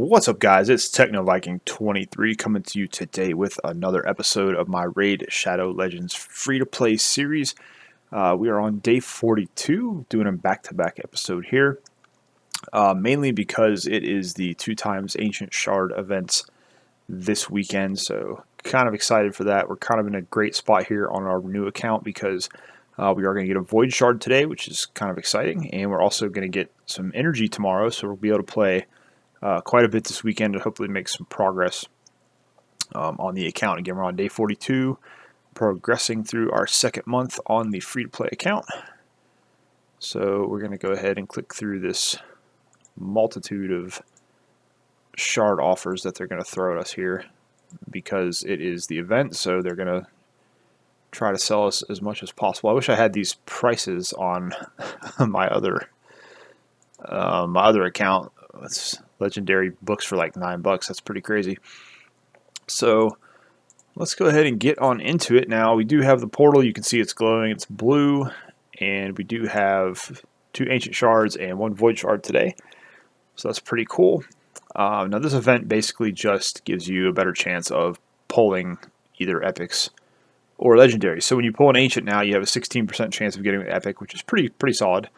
What's up, guys? It's Techno Viking 23 coming to you today with another episode of my Raid Shadow Legends free-to-play series. We are on day 42, doing a back-to-back episode here, mainly because it is the 2x Ancient Shard events this weekend, so kind of excited for that. We're kind of in a great spot here on our new account because we are going to get a Void Shard today, which is kind of exciting, and we're also going to get some energy tomorrow, so we'll be able to play quite a bit this weekend and hopefully make some progress on the account. Again, we're on day 42, progressing through our second month on the free-to-play account. So we're going to go ahead and click through this multitude of shard offers that they're going to throw at us here because it is the event, so they're going to try to sell us as much as possible. I wish I had these prices on my other account. It's legendary books for like $9. That's pretty crazy. So let's go ahead and get on into it now. We do have the portal. You can see it's glowing. It's blue. And we do have 2 ancient shards and 1 void shard today. So that's pretty cool. Now this event basically just gives you a better chance of pulling either epics or legendaries. So when you pull an ancient now, you have a 16% chance of getting an epic, which is pretty solid.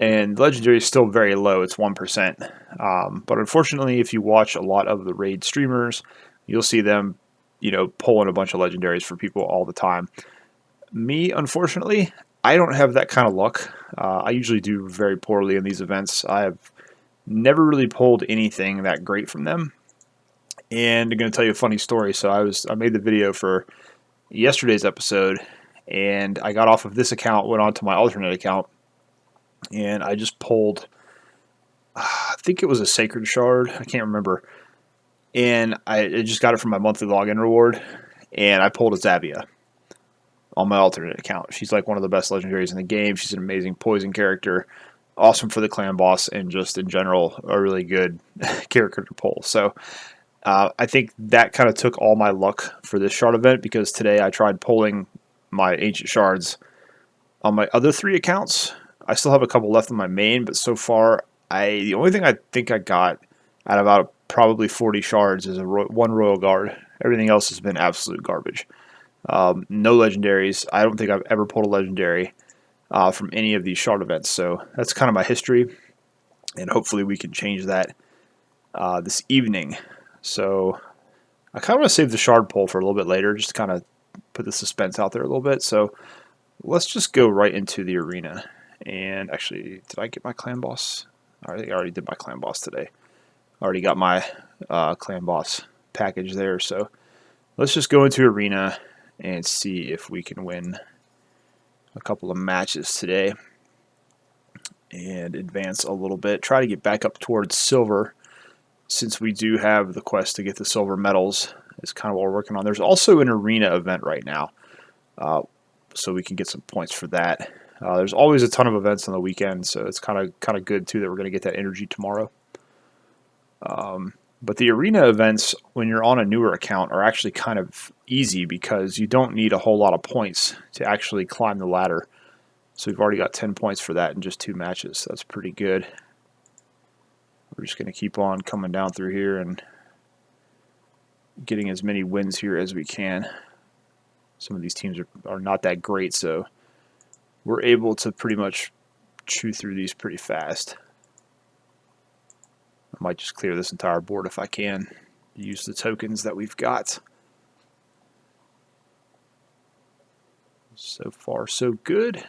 And legendary is still very low, it's 1%. But unfortunately, if you watch a lot of the raid streamers, you'll see them, pulling a bunch of legendaries for people all the time. Me, unfortunately, I don't have that kind of luck. I usually do very poorly in these events. I have never really pulled anything that great from them. And I'm going to tell you a funny story. So I made the video for yesterday's episode, and I got off of this account, went on to my alternate account, and I just pulled, I think it was a Sacred Shard, I can't remember, and I just got it from my monthly login reward, and I pulled a Zabia on my alternate account. She's like one of the best legendaries in the game. She's an amazing poison character, awesome for the clan boss, and just in general a really good character to pull. So I think that kind of took all my luck for this shard event, because today I tried pulling my ancient shards on my other 3 accounts. I still have a couple left in my main, but so far, the only thing I think I got out of about probably 40 shards is 1 Royal Guard. Everything else has been absolute garbage. No legendaries. I don't think I've ever pulled a legendary from any of these shard events, so that's kind of my history, and hopefully we can change that this evening. So I kind of want to save the shard pull for a little bit later, just to kind of put the suspense out there a little bit. So let's just go right into the arena. And actually, did I get my clan boss? I think I already did my clan boss today. I already got my clan boss package there. So let's just go into arena and see if we can win a couple of matches today and advance a little bit. Try to get back up towards silver, since we do have the quest to get the silver medals. Is kind of what we're working on. There's also an arena event right now, so we can get some points for that. There's always a ton of events on the weekend, so it's kind of good too that we're going to get that energy tomorrow. But the arena events, when you're on a newer account, are actually kind of easy because you don't need a whole lot of points to actually climb the ladder. So we've already got 10 points for that in just 2 matches. So that's pretty good. We're just going to keep on coming down through here and getting as many wins here as we can. Some of these teams are not that great, so we're able to pretty much chew through these pretty fast. I might just clear this entire board if I can. Use the tokens that we've got. So far, so good.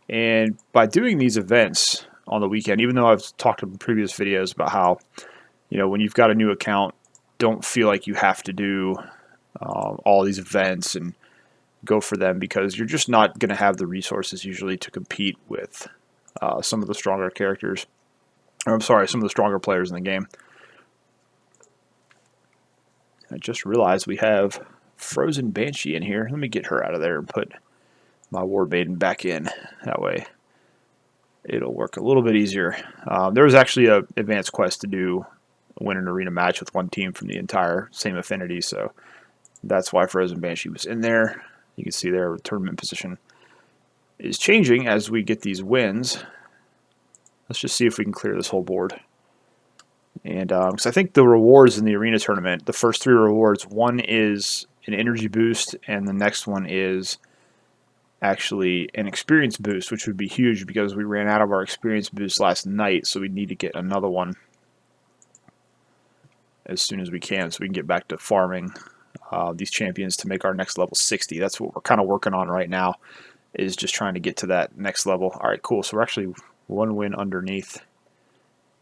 And by doing these events on the weekend, even though I've talked in previous videos about how, when you've got a new account, don't feel like you have to do all these events and go for them, because you're just not going to have the resources usually to compete with some of the stronger characters. Or, I'm sorry, some of the stronger players in the game. I just realized we have Frozen Banshee in here. Let me get her out of there and put my War Maiden back in. That way it'll work a little bit easier. There was actually an advanced quest to do, win an arena match with 1 team from the entire same affinity, so that's why Frozen Banshee was in there. You can see their tournament position is changing as we get these wins. Let's just see if we can clear this whole board. And because I think the rewards in the arena tournament, the first 3 rewards, one is an energy boost, and the next one is actually an experience boost, which would be huge because we ran out of our experience boost last night, so we need to get another one as soon as we can so we can get back to farming these champions to make our next level 60. That's what we're kind of working on right now, is just trying to get to that next level. All right, cool. So we're actually 1 win underneath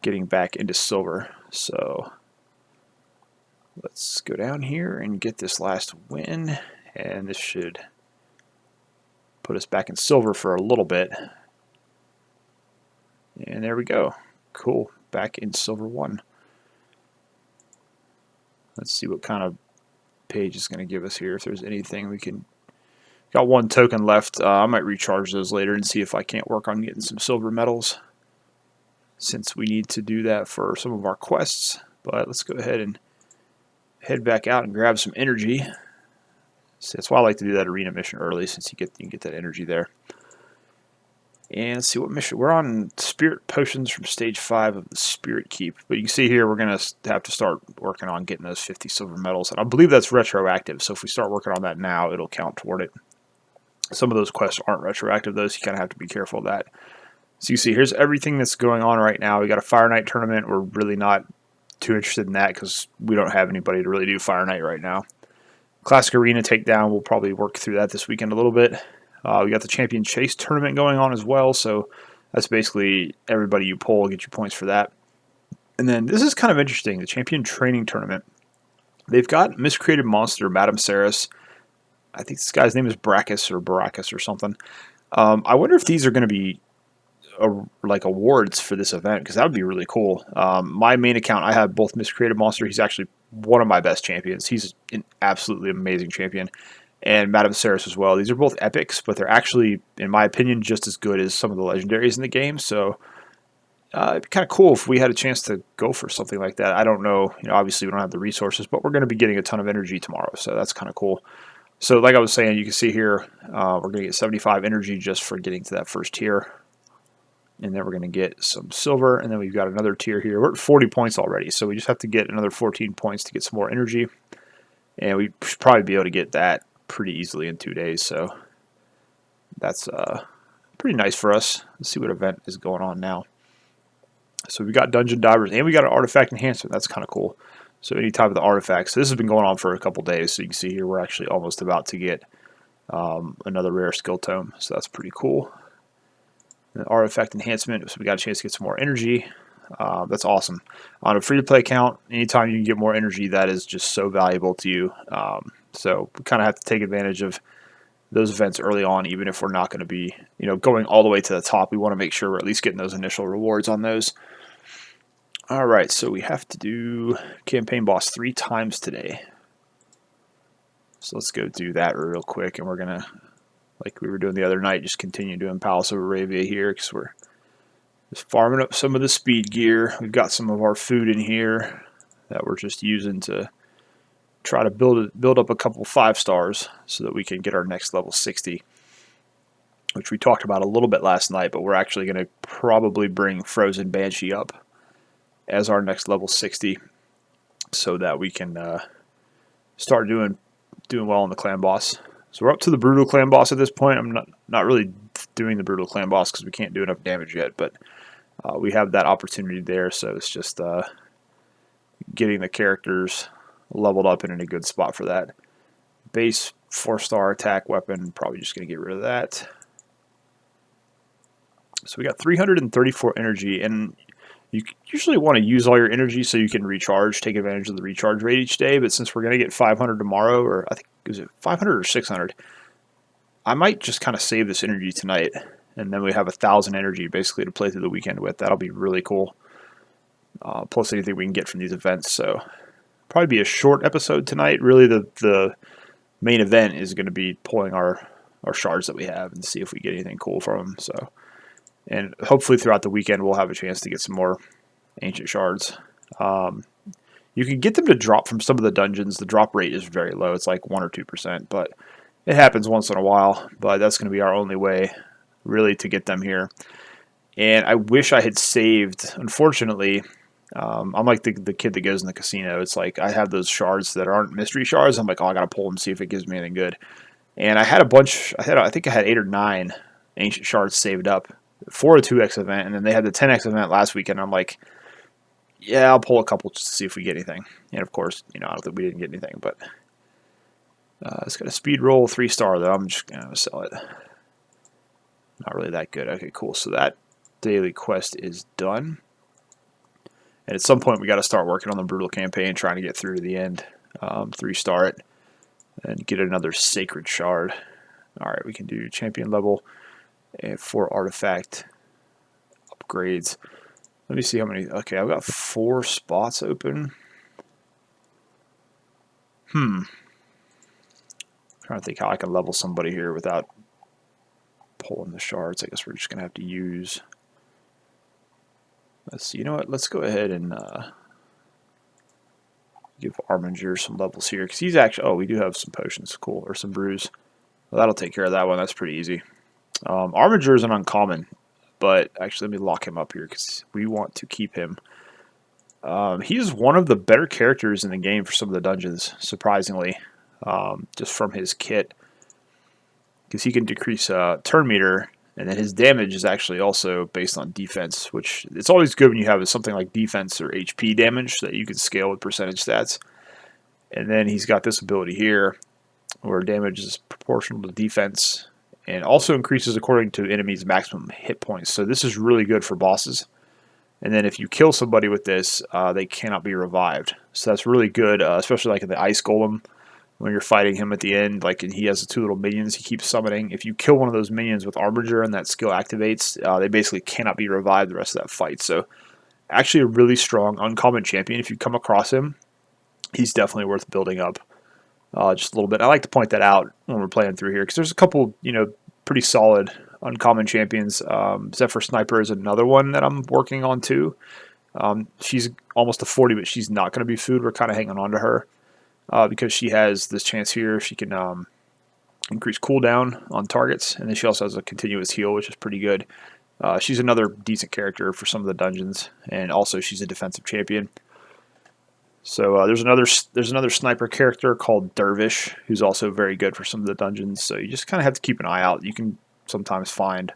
getting back into silver. So let's go down here and get this last win, and this should put us back in silver for a little bit. And there we go. Cool. Back in silver 1. Let's see what kind of page is going to give us here. If there's anything we can... Got 1 token left. I might recharge those later and see if I can't work on getting some silver medals, since we need to do that for some of our quests. But let's go ahead and head back out and grab some energy. So that's why I like to do that arena mission early, since you can get that energy there. And let's see what mission. We're on spirit potions from stage 5 of the Spirit Keep. But you can see here we're going to have to start working on getting those 50 silver medals. And I believe that's retroactive, so if we start working on that now, it'll count toward it. Some of those quests aren't retroactive, though, so you kind of have to be careful of that. So you see, here's everything that's going on right now. We got a Fire Knight tournament. We're really not too interested in that because we don't have anybody to really do Fire Knight right now. Classic Arena Takedown, we'll probably work through that this weekend a little bit. We got the Champion Chase tournament going on as well, so that's basically everybody you pull, get you points for that. And then this is kind of interesting, the Champion Training Tournament. They've got Miscreated Monster, Madame Ceres. I think this guy's name is Baracus or something. I wonder if these are going to be like awards for this event, because that would be really cool. My main account, I have both Miscreated Monster. He's actually one of my best champions. He's an absolutely amazing champion. And Madame Ceres as well. These are both epics, but they're actually, in my opinion, just as good as some of the legendaries in the game. So it'd be kind of cool if we had a chance to go for something like that. I don't know. Obviously we don't have the resources, but we're going to be getting a ton of energy tomorrow, so that's kind of cool. So like I was saying, you can see here, we're going to get 75 energy just for getting to that first tier. And then we're going to get some silver, and then we've got another tier here. We're at 40 points already, so we just have to get another 14 points to get some more energy. And we should probably be able to get that pretty easily in 2 days, so that's pretty nice for us. Let's see what event is going on now. So we got Dungeon Divers, and we got an Artifact Enhancement. That's kind of cool. So any type of the artifacts. So this has been going on for a couple days, so you can see here we're actually almost about to get another rare skill tome, so that's pretty cool. And artifact enhancement, so we got a chance to get some more energy. That's awesome. On a free-to-play account, anytime you can get more energy, that is just so valuable to you. So we kind of have to take advantage of those events early on, even if we're not going to be, going all the way to the top. We want to make sure we're at least getting those initial rewards on those. All right, so we have to do campaign boss 3 times today. So let's go do that real quick, and we're going to, like we were doing the other night, just continue doing Palace of Arabia here, because we're just farming up some of the speed gear. We've got some of our food in here that we're just using to try to build up a couple 5 stars so that we can get our next level 60, which we talked about a little bit last night, but we're actually going to probably bring Frozen Banshee up as our next level 60 so that we can start doing well on the clan boss. So we're up to the brutal clan boss at this point. I'm not really doing the brutal clan boss because we can't do enough damage yet, but we have that opportunity there, so it's just getting the characters leveled up and in a good spot for that. Base 4-star attack weapon, probably just going to get rid of that. So we got 334 energy, and you usually want to use all your energy so you can recharge, take advantage of the recharge rate each day, but since we're going to get 500 tomorrow, or I think, is it 500 or 600? I might just kind of save this energy tonight, and then we have 1,000 energy basically to play through the weekend with. That'll be really cool. Plus anything we can get from these events, so probably be a short episode tonight. Really the main event is going to be pulling our shards that we have and see if we get anything cool from them. So, and hopefully throughout the weekend we'll have a chance to get some more ancient shards. You can get them to drop from some of the dungeons. The drop rate is very low. It's like 1 or 2%, but it happens once in a while. But that's going to be our only way really to get them here. And I wish I had saved. Unfortunately, I'm like the kid that goes in the casino. It's like I have those shards that aren't mystery shards. I'm like, oh, I gotta pull them, see if it gives me anything good. And I had a bunch. I think I had 8 or 9 ancient shards saved up for a 2x event, and then they had the 10x event last weekend. I'm like, yeah, I'll pull a couple just to see if we get anything. And of course, I don't think we didn't get anything, but it's got a speed roll 3-star though. I'm just gonna sell it. Not really that good. Okay, cool. So that daily quest is done. And at some point, we got to start working on the brutal campaign, trying to get through to the end, 3-star it, and get another sacred shard. All right, we can do champion level and 4 artifact upgrades. Let me see how many. Okay, I've got 4 spots open. Trying to think how I can level somebody here without pulling the shards. I guess we're just gonna have to use. Let's see. You know what? Let's go ahead and give Arbiter some levels here because he's actually. Oh, we do have some potions. Cool, or some brews. Well, that'll take care of that one. That's pretty easy. Arbiter is an uncommon, but actually, let me lock him up here because we want to keep him. He's one of the better characters in the game for some of the dungeons, surprisingly, just from his kit, because he can decrease turn meter, and then his damage is actually also based on defense, which it's always good when you have something like defense or HP damage that you can scale with percentage stats. And then he's got this ability here, where damage is proportional to defense, and also increases according to enemies' maximum hit points. So this is really good for bosses. And then if you kill somebody with this, they cannot be revived. So that's really good, especially like in the Ice Golem, when you're fighting him at the end. Like, and he has the 2 little minions he keeps summoning. If you kill one of those minions with Arbiter and that skill activates, they basically cannot be revived the rest of that fight. So actually a really strong uncommon champion. If you come across him, he's definitely worth building up just a little bit. I like to point that out when we're playing through here because there's a couple, pretty solid uncommon champions. Zephyr Sniper is another one that I'm working on too. She's almost a 40, but she's not going to be food. We're kind of hanging on to her because she has this chance here. She can increase cooldown on targets, and then she also has a continuous heal, which is pretty good. She's another decent character for some of the dungeons, and also she's a defensive champion. So there's another sniper character called Dervish, who's also very good for some of the dungeons. So you just kind of have to keep an eye out. You can sometimes find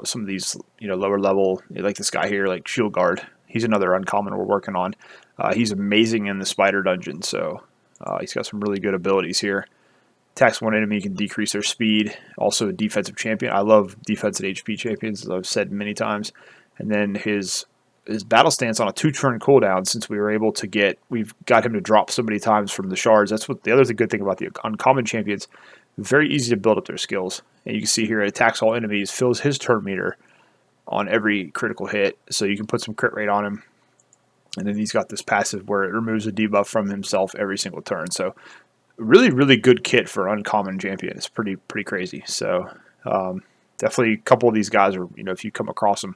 some of these, lower level, like this guy here, like Shield Guard. He's another uncommon we're working on. He's amazing in the spider dungeon, so he's got some really good abilities here. Attacks one enemy, can decrease their speed. Also a defensive champion. I love defensive HP champions, as I've said many times. And then his battle stance on a 2-turn cooldown, since we've got him to drop so many times from the shards. That's what the other good thing about the uncommon champions. Very easy to build up their skills. And you can see here it attacks all enemies, fills his turn meter on every critical hit. So you can put some crit rate on him. And then he's got this passive where it removes a debuff from himself every single turn. So really, really good kit for uncommon champion. It's pretty crazy. So definitely a couple of these guys are, if you come across them,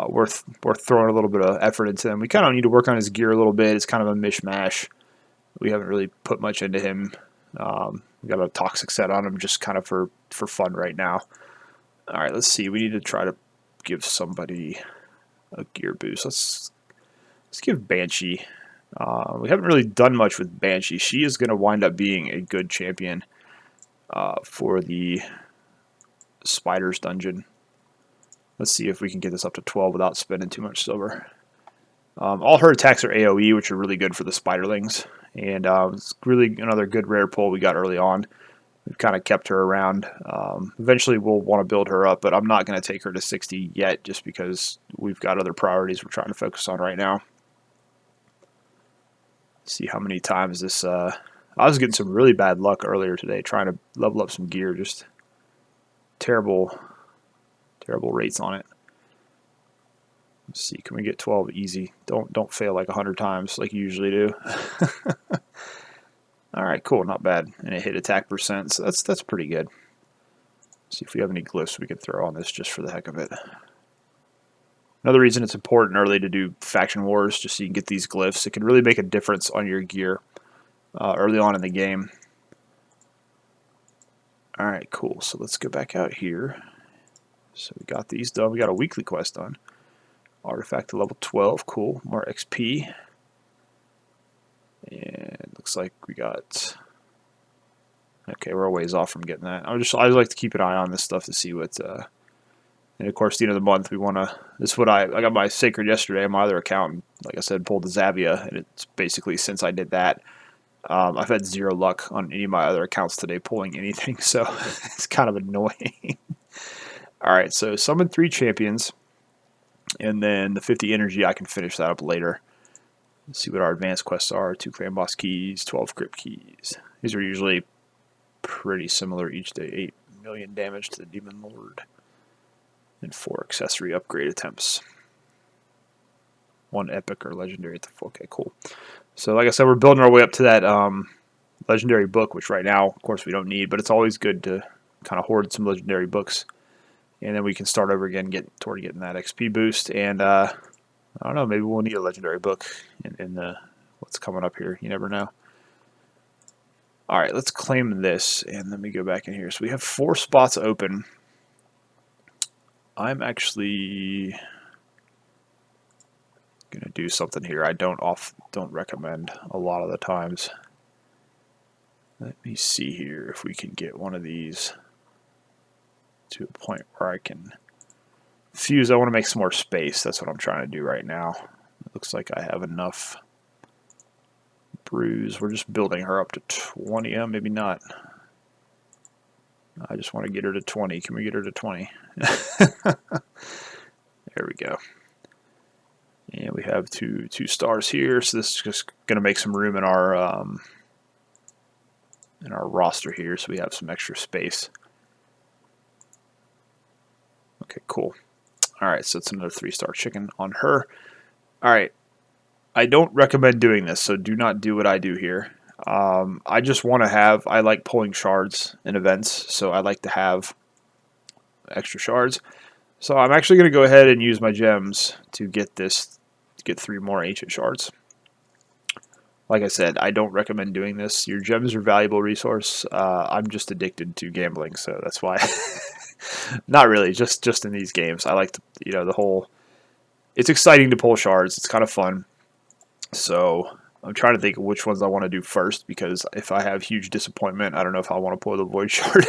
worth throwing a little bit of effort into them. We kind of need to work on his gear a little bit. It's kind of a mishmash. We haven't really put much into him. We got a toxic set on him just kind of for fun right now. All right, let's see. We need to try to give somebody a gear boost. Let's give Banshee. We haven't really done much with Banshee. She is going to wind up being a good champion for the Spiders dungeon. Let's see if we can get this up to 12 without spending too much silver. All her attacks are AoE, which are really good for the Spiderlings. And it's really another good rare pull we got early on. We've kind of kept her around. Eventually we'll want to build her up, but I'm not going to take her to 60 yet just because we've got other priorities we're trying to focus on right now. See how many times this... I was getting some really bad luck earlier today trying to level up some gear. Just terrible rates on it. Let's see, can we get 12 easy? Don't fail like 100 times like you usually do. All right, cool, not bad. And it hit attack percent, so that's pretty good. Let's see if we have any glyphs we could throw on this just for the heck of it. Another reason it's important early to do faction wars, just so you can get these glyphs. It can really make a difference on your gear early on in the game. All right, cool. So let's go back out here. So we got these done. We got a weekly quest done. Artifact to level 12, cool. More XP. And looks like we got... Okay, we're a ways off from getting that. I just like to keep an eye on this stuff to see what... And of course, the end of the month, we want to... This is what I got my Sacred yesterday on my other account. And like I said, pulled the Zavia. And it's basically, since I did that, I've had zero luck on any of my other accounts today pulling anything. So it's kind of annoying. Alright, so summon 3 champions. And then the 50 energy, I can finish that up later. Let's see what our advanced quests are. 2 clan boss keys, 12 crypt keys. These are usually pretty similar each day. 8 million damage to the Demon Lord. And 4 accessory upgrade attempts. 1 epic or legendary at the okay, cool. So like I said, we're building our way up to that legendary book, which right now, of course, we don't need, but it's always good to kind of hoard some legendary books. And then we can start over again, get toward getting that XP boost. And I don't know, maybe we'll need a legendary book in the what's coming up here. You never know. All right, let's claim this, and let me go back in here. So we have 4 spots open. I'm actually gonna do something here I don't recommend a lot of the times. Let me see here if we can get one of these to a point where I can fuse. I want to make some more space. That's what I'm trying to do right now. It looks like I have enough brews. We're just building her up to 20. Maybe not. I just want to get her to 20. Can we get her to 20? There we go. And we have two stars here. So this is just going to make some room in our roster here, so we have some extra space. Okay, cool. All right, so it's another 3-star chicken on her. All right, I don't recommend doing this, so do not do what I do here. I just want to have, I like pulling shards in events, so I like to have extra shards. So I'm actually going to go ahead and use my gems to get 3 more ancient shards. Like I said, I don't recommend doing this. Your gems are a valuable resource. I'm just addicted to gambling, so that's why. Not really, just in these games. I like to, the whole... It's exciting to pull shards. It's kind of fun. So I'm trying to think of which ones I want to do first, because if I have huge disappointment, I don't know if I want to pull the void shard.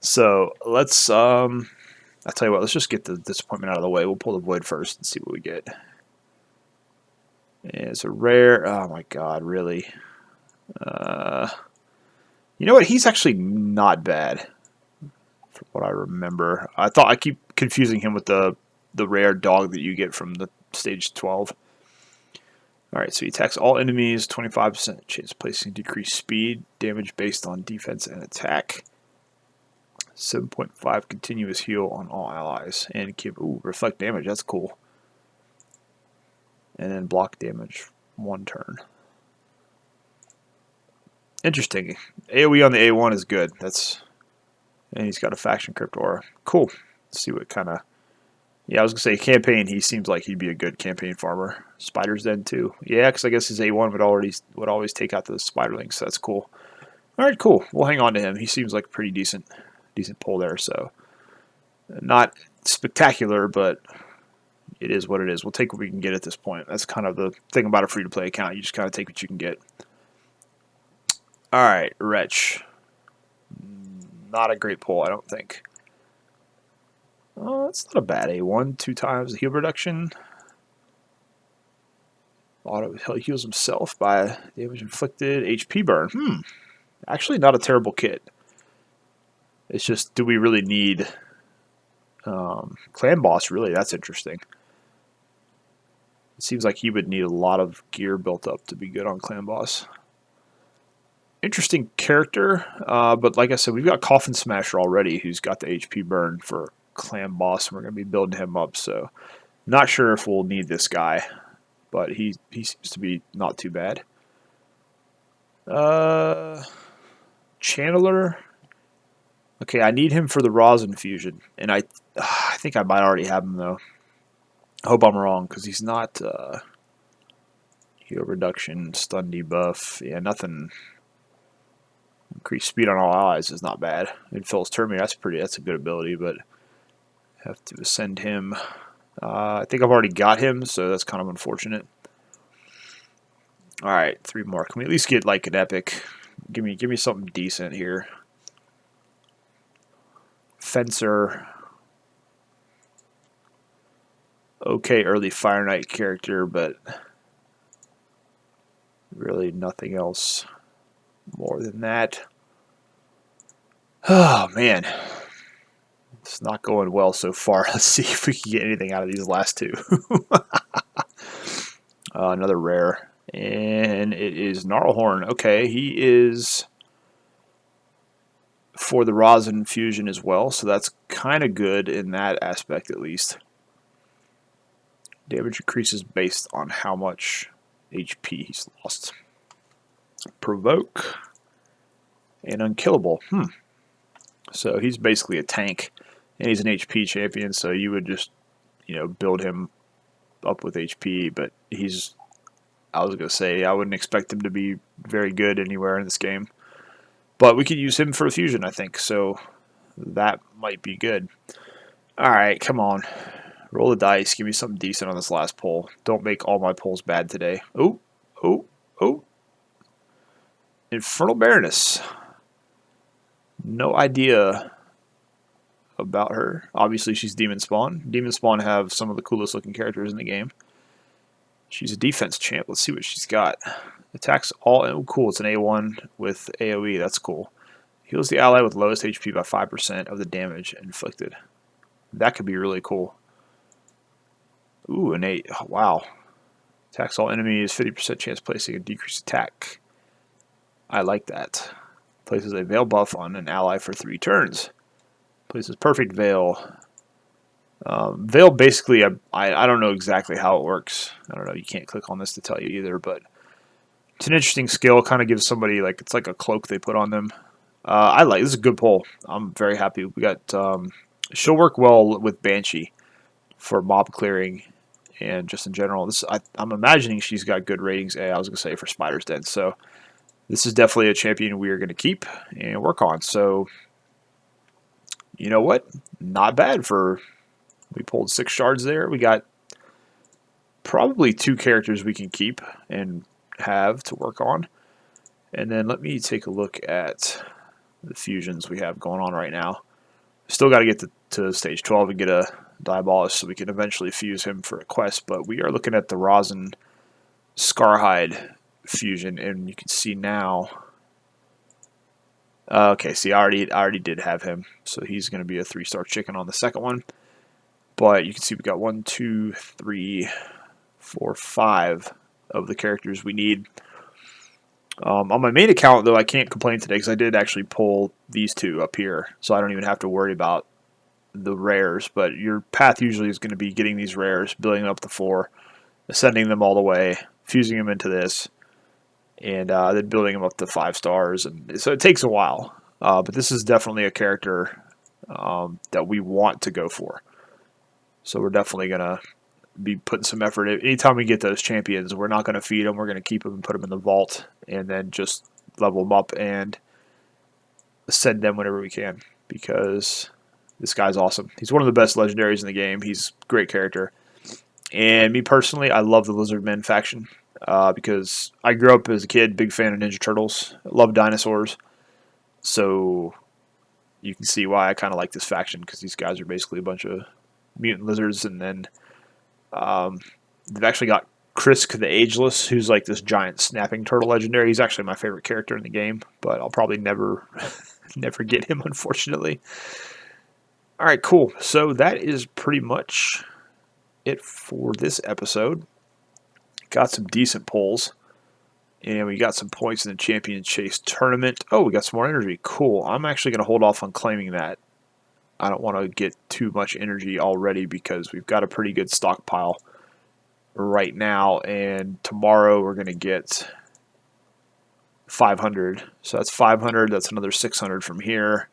So let's, I'll tell you what, let's just get the disappointment out of the way. We'll pull the void first and see what we get. It's a rare, oh my god, really? You know what, he's actually not bad, from what I remember. I keep confusing him with the rare dog that you get from the stage 12. Alright, so he attacks all enemies, 25% chance of placing decreased speed, damage based on defense and attack. 7.5 continuous heal on all allies, and give, reflect damage, that's cool. And then block damage 1 turn. Interesting. AoE on the A1 is good. And he's got a faction crypt aura. Cool. Let's see what kind of... Yeah, I was going to say campaign, he seems like he'd be a good campaign farmer. Spider's Den too. Yeah, because I guess his A1 would always take out the spiderlings, so that's cool. Alright, cool. We'll hang on to him. He seems like a pretty decent pull there, so... Not spectacular, but... It is what it is. We'll take what we can get at this point. That's kind of the thing about a free-to-play account. You just kind of take what you can get. Alright, Wretch. Not a great pull, I don't think. Oh, that's not a bad A1. 2 times the heal reduction. Auto heals himself by damage inflicted. HP burn. Actually not a terrible kit. It's just, do we really need... Clan Boss, really? That's interesting. It seems like he would need a lot of gear built up to be good on Clan Boss. Interesting character, but like I said, we've got Coffin Smasher already, who's got the HP burn for Clan Boss, and we're going to be building him up, so not sure if we'll need this guy, but he seems to be not too bad. Channeler. Okay, I need him for the rosin fusion, and I think I might already have him, though. I hope I'm wrong, because he's not heal reduction, stun debuff, yeah, nothing. Increased speed on all allies is not bad. And Phil's Terminator, that's a good ability, but have to ascend him. I think I've already got him, so that's kind of unfortunate. All right, 3 more. Can we at least get like an epic? Give me something decent here. Fencer. Okay, early Fire Knight character, but really nothing else more than that. Oh, man. It's not going well so far. Let's see if we can get anything out of these last 2. Another rare. And it is Gnarlhorn. Okay, he is for the rosin fusion as well, so that's kind of good in that aspect at least. Damage increases based on how much HP he's lost. Provoke. And Unkillable. So he's basically a tank, and he's an HP champion, so you would just, build him up with HP, but I was going to say, I wouldn't expect him to be very good anywhere in this game. But we could use him for a fusion, I think, so that might be good. Alright, come on. Roll the dice. Give me something decent on this last pull. Don't make all my pulls bad today. Oh. Infernal Baroness. No idea about her. Obviously, she's Demon Spawn. Demon Spawn have some of the coolest looking characters in the game. She's a defense champ. Let's see what she's got. Attacks all. Oh, cool. It's an A1 with AoE. That's cool. Heals the ally with lowest HP by 5% of the damage inflicted. That could be really cool. Ooh, an 8. Oh, wow. Attacks all enemies. 50% chance placing a decreased attack. I like that. Places a Veil buff on an ally for 3 turns. Places Perfect Veil. Veil basically, I don't know exactly how it works. I don't know. You can't click on this to tell you either, but it's an interesting skill. Kind of gives somebody it's like a cloak they put on them. This is a good pull. I'm very happy. We got she'll work well with Banshee for mob clearing and just in general. I'm imagining she's got good ratings. I was gonna say for Spider's Den. So this is definitely a champion we are gonna keep and work on. So you know what? Not bad for. We pulled 6 shards there. We got probably 2 characters we can keep and have to work on. And then let me take a look at the fusions we have going on right now. Still got to get to stage 12 and get a Diabolus so we can eventually fuse him for a quest. But we are looking at the Rosin Scarhide fusion, and you can see now. Okay, see, I already did have him, so he's going to be a 3-star chicken on the second one. But you can see we got 1, 2, 3, 4, 5 of the characters we need. On my main account, though, I can't complain today because I did actually pull these 2 up here, so I don't even have to worry about the rares. But your path usually is going to be getting these rares, building up the 4, ascending them all the way, fusing them into this, and then building them up to 5 stars. And so it takes a while, but this is definitely a character that we want to go for. So we're definitely going to be putting some effort in. Anytime we get those champions, we're not going to feed them. We're going to keep them and put them in the vault and then just level them up and ascend them whenever we can because this guy's awesome. He's one of the best legendaries in the game. He's a great character. And me personally, I love the Lizardmen faction because I grew up as a kid, big fan of Ninja Turtles. I love dinosaurs. So you can see why I kind of like this faction because these guys are basically a bunch of mutant lizards, and then they've actually got Krisk the Ageless, who's like this giant snapping turtle legendary. He's actually my favorite character in the game, but I'll probably never get him, unfortunately. All right, cool. So that is pretty much it for this episode. Got some decent pulls, and we got some points in the Champion Chase tournament. Oh, we got some more energy. Cool. I'm actually going to hold off on claiming that. I don't want to get too much energy already because we've got a pretty good stockpile right now, and tomorrow we're going to get 500. So that's 500. That's another 600 from here,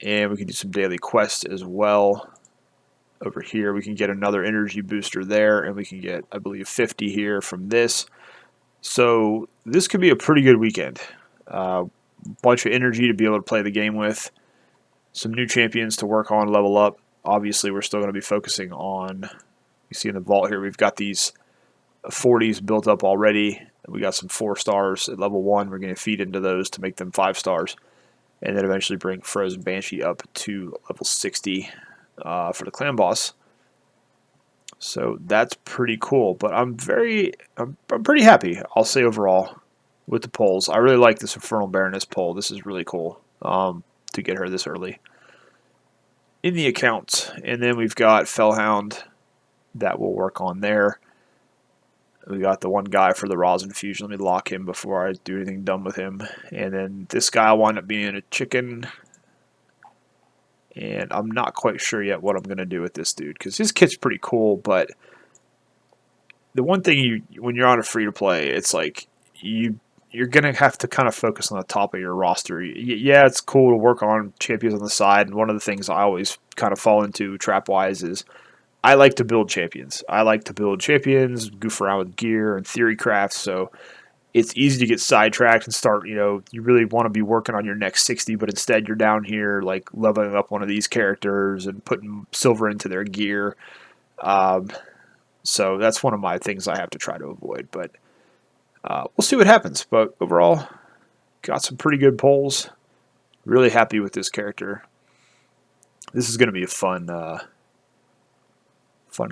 and we can do some daily quests as well. Over here we can get another energy booster there, and we can get, I believe, 50 here from this. So this could be a pretty good weekend. Bunch of energy to be able to play the game with. Some new champions to work on, level up. Obviously, we're still going to be focusing on You see in the vault here, we've got these 40s built up already. We got some 4 stars at level 1. We're going to feed into those to make them 5 stars. And then eventually bring Frozen Banshee up to level 60 for the clan boss. So that's pretty cool. But I'm pretty happy, I'll say, overall, with the polls. I really like this Infernal Baroness poll. This is really cool to get her this early in the account. And then we've got Fellhound that we'll work on there. We got the one guy for the rosin fusion. Let me lock him before I do anything dumb with him. And then this guy will wind up being a chicken. And I'm not quite sure yet what I'm going to do with this dude, because his kit's pretty cool, but the one thing when you're on a free-to-play, it's like you're going to have to kind of focus on the top of your roster. Yeah, it's cool to work on champions on the side, and one of the things I always kind of fall into trap-wise is I like to build champions. I like to build champions, goof around with gear and theory crafts, so it's easy to get sidetracked and start, you really want to be working on your next 60, but instead you're down here like leveling up one of these characters and putting silver into their gear. So that's one of my things I have to try to avoid, but we'll see what happens. But overall, got some pretty good polls. Really happy with this character. This is going to be a fun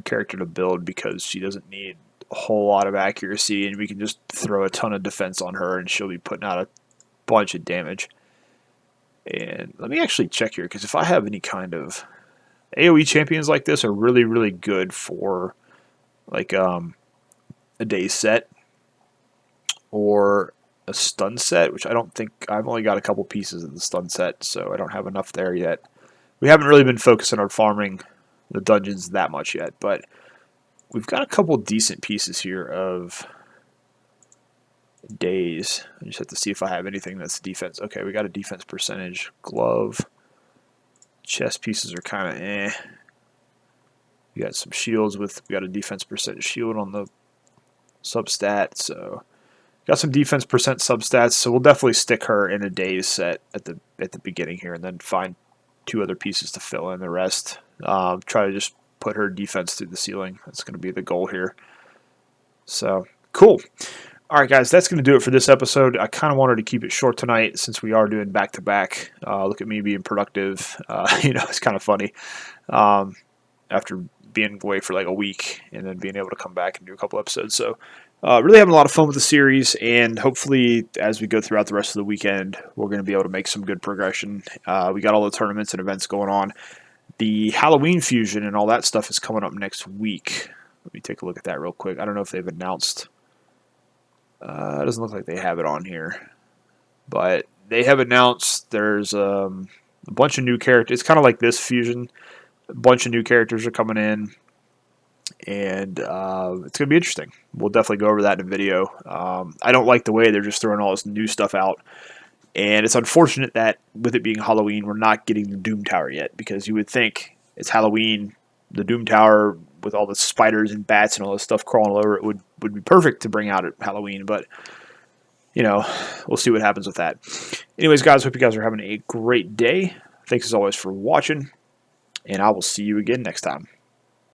character to build because she doesn't need a whole lot of accuracy, and we can just throw a ton of defense on her and she'll be putting out a bunch of damage. And let me actually check here, because if I have any kind of AoE champions like this are really, really good for like a day set or a stun set, which I don't think, I've only got a couple pieces of the stun set, so I don't have enough there yet. We haven't really been focusing on farming the dungeons that much yet, but we've got a couple decent pieces here of days. I just have to see if I have anything that's defense. Okay, we got a defense percentage glove. Chest pieces are kind of eh. We got some shields we got a defense percentage shield on the substat, so got some defense percent substats. So we'll definitely stick her in a days set at the beginning here, and then find 2 other pieces to fill in the rest. Try to just put her defense through the ceiling. That's going to be the goal here. So, cool. All right, guys, that's going to do it for this episode. I kind of wanted to keep it short tonight since we are doing back-to-back. Look at me being productive. It's kind of funny. After being away for like a week and then being able to come back and do a couple episodes. So, really having a lot of fun with the series, and hopefully as we go throughout the rest of the weekend, we're going to be able to make some good progression. We got all the tournaments and events going on. The Halloween fusion and all that stuff is coming up next week. Let me take a look at that real quick. I don't know if they've announced. It doesn't look like they have it on here. But they have announced there's a bunch of new characters. It's kind of like this fusion. A bunch of new characters are coming in. And it's going to be interesting. We'll definitely go over that in a video. I don't like the way they're just throwing all this new stuff out. And it's unfortunate that with it being Halloween, we're not getting the Doom Tower yet, because you would think it's Halloween, the Doom Tower with all the spiders and bats and all this stuff crawling all over it would be perfect to bring out at Halloween, but we'll see what happens with that. Anyways, guys, hope you guys are having a great day. Thanks as always for watching, and I will see you again next time.